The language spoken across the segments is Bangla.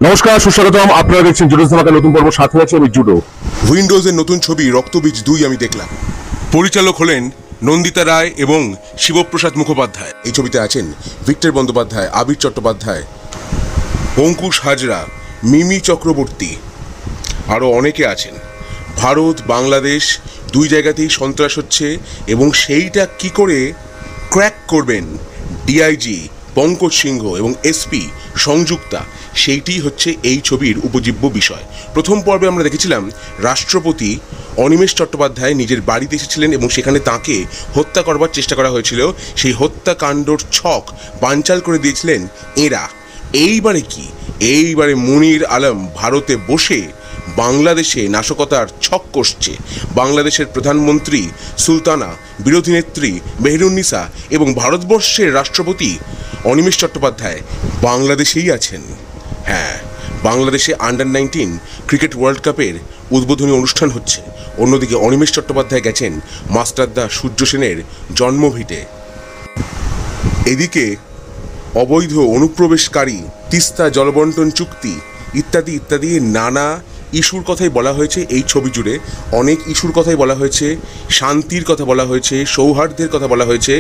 নমস্কার, সুস্বাগতম। আপনারা দেখছেন জুডোস ধামাকা নতুন পর্ব, সাথে আছে আমি জুডো। উইন্ডোজের নতুন ছবি রক্তবীজ 2 আমি দেখলাম। পরিচালক হলেন নন্দিতা রায় এবং শিবপ্রসাদ মুখোপাধ্যায়। এই ছবিতে আছেন ভিক্টর বন্দ্যোপাধ্যায়, আবির চট্টোপাধ্যায়, অঙ্কুশ হাজরা, মিমি চক্রবর্তী, আরও অনেকে আছেন। ভারত বাংলাদেশ দুই জায়গাতেই সন্ত্রাস হচ্ছে এবং সেইটা কি করে ক্র্যাক করবেন ডিআইজি পঙ্কজ সিংহ এবং এসপি সংযুক্তা, সেইটি হচ্ছে এই ছবির উপজীব্য বিষয়। প্রথম পর্বে আমরা দেখেছিলাম রাষ্ট্রপতি অনিমেষ চট্টোপাধ্যায় নিজের বাড়িতে এসেছিলেন এবং সেখানে তাকে হত্যা করবার চেষ্টা করা হয়েছিল। সেই হত্যাকাণ্ডর ছক বানচাল করে দিয়েছিলেন এরা। এইবারে কি? এইবারে মুনির আলম ভারতে বসে বাংলাদেশে নাশকতার ছক কষছে। বাংলাদেশের প্রধানমন্ত্রী সুলতানা, বিরোধী নেত্রী মেহেরুন্নিসা এবং ভারতবর্ষের রাষ্ট্রপতি অনিমেষ চট্টোপাধ্যায় বাংলাদেশেই আছেন। হ্যাঁ, বাংলাদেশে আন্ডার-19 ক্রিকেট ওয়ার্ল্ড কাপের উদ্বোধনী অনুষ্ঠান হচ্ছে। অন্যদিকে অনিমেষ চট্টোপাধ্যায় গেছেন মাস্টারদা সূর্য সেনের জন্মভিটে। এদিকে অবৈধ অনুপ্রবেশকারী, তিস্তা জলবন্টন চুক্তি ইত্যাদি ইত্যাদি নানা ইস্যুর কথাই বলা হয়েছে। এই ছবি জুড়ে অনেক ইস্যুর কথাই বলা হয়েছে, শান্তির কথা বলা হয়েছে, সৌহার্দ্যের কথা বলা হয়েছে,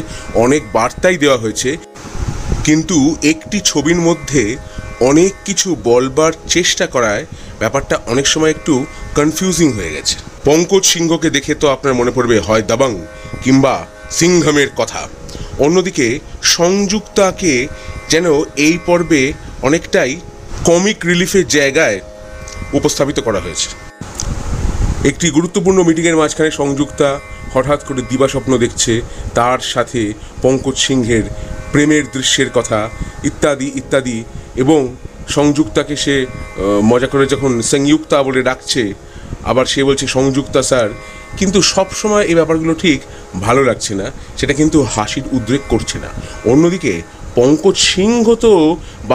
অনেক বার্তাই দেওয়া হয়েছে। কিন্তু একটি ছবির মধ্যে অনেক কিছু বলবার চেষ্টা করায় ব্যাপারটা অনেক সময় একটু কনফিউজিং হয়ে গেছে। পঙ্কজ সিংহকে দেখে তো আপনার মনে পড়বে হয় দাবাং কিংবা সিংঘমের কথা। অন্যদিকে সংযুক্তাকে যেন এই পর্বে অনেকটাই কমিক রিলিফের জায়গায় উপস্থাপিত করা হয়েছে। একটি গুরুত্বপূর্ণ মিটিংয়ের মাঝখানে সংযুক্তা হঠাৎ করে দিবাস্বপ্ন দেখছে, তার সাথে পঙ্কজ সিংহের প্রেমের দৃশ্যের কথা ইত্যাদি ইত্যাদি, এবং সংযুক্তাকে সে মজা করে যখন সংযুক্তা বলে ডাকছে, আবার সে বলছে সংযুক্তা স্যার। কিন্তু সব সময় এই ব্যাপারগুলো ঠিক ভালো লাগছে না, সেটা কিন্তু হাসির উদ্রেক করছে না। অন্যদিকে পঙ্কজ সিংহ তো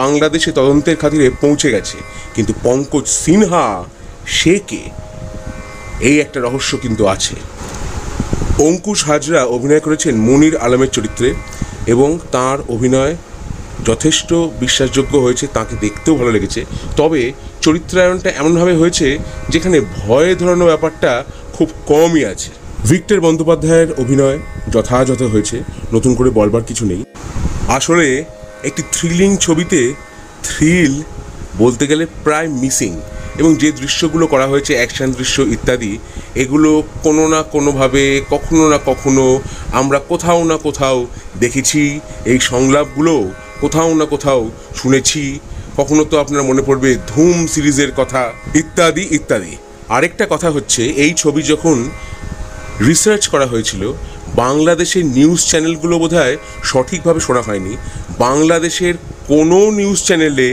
বাংলাদেশে তদন্তের খাতিরে পৌঁছে গেছে, কিন্তু পঙ্কজ সিনহা সে কে? এই একটা রহস্য কিন্তু আছে। অঙ্কুশ হাজরা অভিনয় করেছেন মুনির আলমের চরিত্রে এবং তার অভিনয় যথেষ্ট বিশ্বাসযোগ্য হয়েছে, তাকে দেখতেও ভালো লেগেছে। তবে চরিত্রায়নটা এমনভাবে হয়েছে যেখানে ভয় ধরানো ব্যাপারটা খুব কমই আছে। ভিক্টর বন্দ্যোপাধ্যায়ের অভিনয় যথাযথ হয়েছে, নতুন করে বলবার কিছু নেই। আসলে একটি থ্রিলিং ছবিতে থ্রিল বলতে গেলে প্রায় মিসিং, এবং যে দৃশ্যগুলো করা হয়েছে অ্যাকশন দৃশ্য ইত্যাদি, এগুলো কোনো না কোনোভাবে কখনো না কখনো আমরা কোথাও না কোথাও দেখেছি, এই সংলাপগুলো কোথাও না কোথাও শুনেছি। কখনো তো আপনার মনে পড়বে ধুম সিরিজের কথা ইত্যাদি ইত্যাদি। আরেকটা কথা হচ্ছে, এই ছবি যখন রিসার্চ করা হয়েছিল বাংলাদেশের নিউজ চ্যানেলগুলো বোধহয় সঠিকভাবে শোনা হয়নি। বাংলাদেশের কোনো নিউজ চ্যানেলে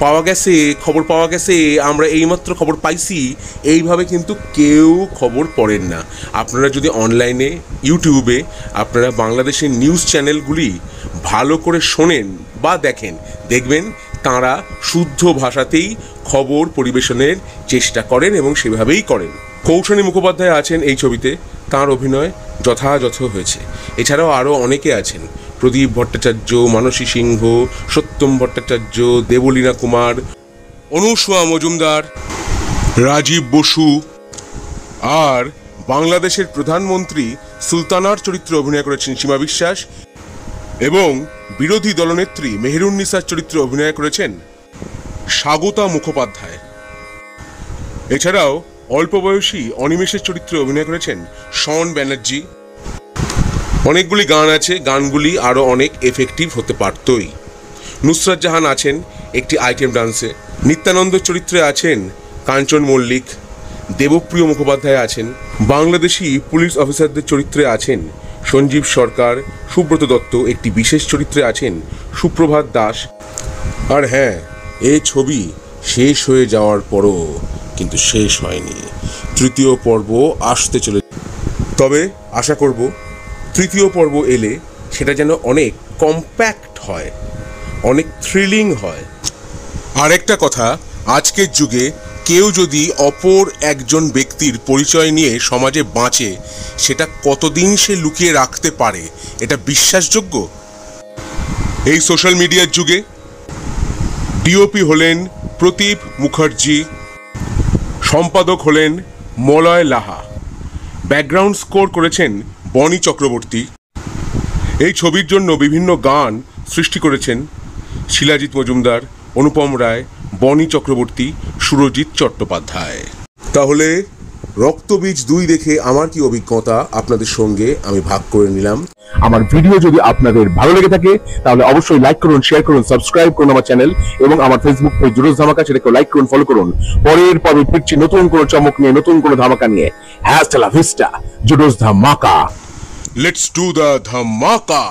পাওয়া গেছে, খবর পাওয়া গেছে, আমরা এইমাত্র খবর পাইছি, এইভাবে কিন্তু কেউ খবর পড়েন না। আপনারা যদি অনলাইনে ইউটিউবে আপনারা বাংলাদেশের নিউজ চ্যানেলগুলি ভালো করে শোনেন বা দেখেন, দেখবেন তাঁরা শুদ্ধ ভাষাতেই খবর পরিবেশনের চেষ্টা করেন এবং সেভাবেই করেন। কৌশানী মুখোপাধ্যায় আছেন এই ছবিতে, তাঁর অভিনয় যথাযথ হয়েছে। এছাড়াও আরও অনেকে আছেন, প্রদীপ ভট্টাচার্য, মানসী সিংহ, সত্যম ভট্টাচার্য, দেবলীনা কুমার, অনুসুয়া মজুমদার, রাজীব বসু, আর বাংলাদেশের প্রধানমন্ত্রী সুলতানার চরিত্রে অভিনয় করেছেন সীমা বিশ্বাস, এবং বিরোধী দলনেত্রী মেহেরুন্নিসার চরিত্রে অভিনয় করেছেন স্বাগতা মুখোপাধ্যায়। এছাড়াও অল্প বয়সী অনিমেষের চরিত্রে অভিনয় করেছেন শন ব্যানার্জি। অনেকগুলি গান আছে, গানগুলি আরও অনেক এফেক্টিভ হতে পারতই। নুসরাত জাহান আছেন একটি আইটেম ডান্সে, নিত্যানন্দের চরিত্রে আছেন কাঞ্চন মল্লিক, দেবপ্রিয় মুখোপাধ্যায় আছেন, বাংলাদেশি পুলিশ অফিসারদের চরিত্রে আছেন সঞ্জীব সরকার, সুব্রত দত্ত, একটি বিশেষ চরিত্রে আছেন সুপ্রভাত দাস। আর হ্যাঁ, এই ছবি শেষ হয়ে যাওয়ার পরও কিন্তু শেষ হয়নি, তৃতীয় পর্ব আসতে চলে। তবে আশা করব তৃতীয় পর্ব এলে সেটা যেন অনেক কম্প্যাক্ট হয়, অনেক থ্রিলিং হয়। আরেকটা কথা, আজকের যুগে কেউ যদি অপর একজন ব্যক্তির পরিচয় নিয়ে সমাজে বাঁচে, সেটা কতদিন সে লুকিয়ে রাখতে পারে, এটা বিশ্বাসযোগ্য? এই সোশ্যাল মিডিয়ার যুগে ডিওপি হলেন প্রদীপ মুখার্জি, সম্পাদক হলেন মলয় লাহা, ব্যাকগ্রাউন্ড স্কোর করেছেন বনি চক্রবর্তী। এই ছবির জন্য বিভিন্ন গান সৃষ্টি করেছেন শিলাজিৎ মজুমদার, অনুপম রায়, বনি চক্রবর্তী, সুরজিৎ চট্টোপাধ্যায়। তাহলে রক্তবীজ 2 দেখে আমার কি অভিজ্ঞতা আপনাদের সঙ্গে আমি ভাগ করে নিলাম। আমার ভিডিও যদি আপনাদের ভালো লেগে থাকে তাহলে অবশ্যই লাইক করুন, শেয়ার করুন, সাবস্ক্রাইব করুন আমার চ্যানেল এবং আমার ফেসবুক পেজ জুডোস ধামাকা, সেটাকে লাইক করুন, ফলো করুন। পরের পর্বে ফিরছি নতুন কোনো চমক নিয়ে, নতুন কোনো ধামাকা নিয়ে। হ্যাস্টালা ভিস্টা জুডোস ধামাকা। লেটস ডু দ্য ধামাকা।